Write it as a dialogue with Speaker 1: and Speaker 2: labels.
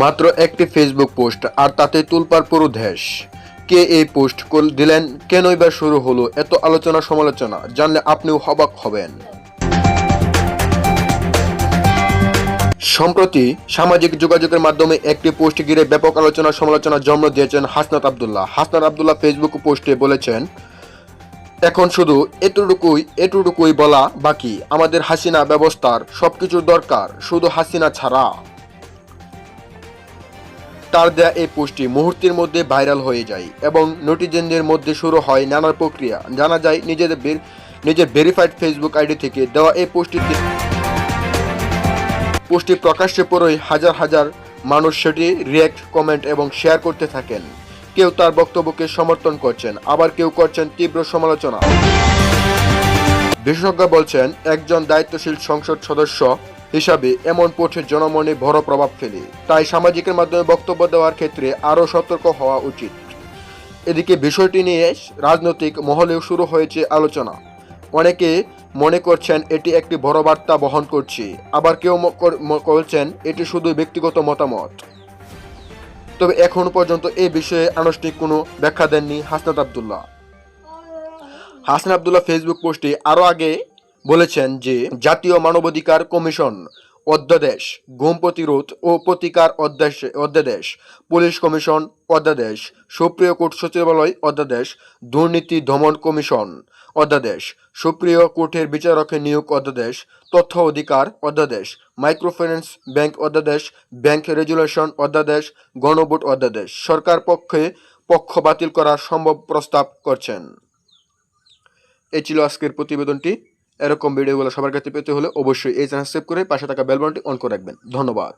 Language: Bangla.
Speaker 1: মাত্র একটি ফেসবুক পোস্ট আর তাতে তুলপাড় পুরো দেশ। কে এই পোস্ট দিলেন, কেনই বা শুরু হলো এত আলোচনা সমালোচনা, জানলে আপনিও অবাক হবেন। সম্প্রতি সামাজিক যোগাযোগের মাধ্যমে একটি পোস্ট ঘিরে ব্যাপক আলোচনা সমালোচনা জন্ম দিয়েছেন হাসনাত আব্দুল্লাহ। হাসনাত আব্দুল্লাহ ফেসবুক পোস্টে বলেছেন, এখন শুধু এতটুকুই বলা বাকি, আমাদের হাসিনা ব্যবস্থার সবকিছুর দরকার, শুধু হাসিনা ছাড়া। তার দেয়া এই পোস্টটি মুহূর্তের মধ্যে ভাইরাল হয়ে যায় এবং নেটিজেনদের মধ্যে শুরু হয় নানা প্রক্রিয়া। জানা যায় নিজের ভেরিফাইড ফেসবুক আইডি থেকে দেওয়া এই পোস্টটি প্রকাশ্যে পড়েই হাজার হাজার মানুষ সেটি রিয়্যাক্ট, কমেন্ট এবং শেয়ার করতে থাকেন। কেউ তার বক্তব্যকে সমর্থন করছেন, আবার কেউ করছেন তীব্র সমালোচনা। বিশেষজ্ঞ বলছেন, একজন দায়িত্বশীল সংসদ সদস্য হিসাবে এমন পোস্টের জনমনে বড় প্রভাব ফেলে, তাই সামাজিকের মাধ্যমে বক্তব্য দেওয়ার ক্ষেত্রে আরও সতর্ক হওয়া উচিত। এদিকে বিষয়টি নিয়ে রাজনৈতিক মহলেও শুরু হয়েছে আলোচনা। অনেকে মনে করছেন এটি একটি বড় বার্তা বহন করছে, আবার কেউ করছেন এটি শুধু ব্যক্তিগত মতামত। তবে এখন পর্যন্ত এই বিষয়ে আনুষ্ঠানিক কোনো ব্যাখ্যা দেননি হাসনাত আব্দুল্লাহ। হাসনাত আব্দুল্লাহ ফেসবুক পোস্টে আরও আগে বলেছেন যে, জাতীয় মানবাধিকার কমিশন অধ্যাদেশ, গুম প্রতিরোধ ও প্রতিকার অধ্যাদেশ, পুলিশ কমিশন অধ্যাদেশ, সুপ্রিম কোর্ট সচিবালয় অধ্যাদেশ, দুর্নীতি দমন কমিশন অধ্যাদেশ, সুপ্রিম কোর্টের বিচারকের নিয়োগ অধ্যাদেশ, তথ্য অধিকার অধ্যাদেশ, মাইক্রোফিন্যান্স ব্যাংক অধ্যাদেশ, ব্যাংক রেজুলেশন অধ্যাদেশ, গণভোট অধ্যাদেশ সরকার পক্ষ বাতিল করার সম্ভব প্রস্তাব করছেন। এই ছিল আজকের প্রতিবেদনটি। এরকম ভিডিওগুলো সবার কাছে পেতে হলে অবশ্যই এই চ্যানেল সাবস্ক্রাইব করে পাশে থাকা বেল বাটনটি অন করে রাখবেন। ধন্যবাদ।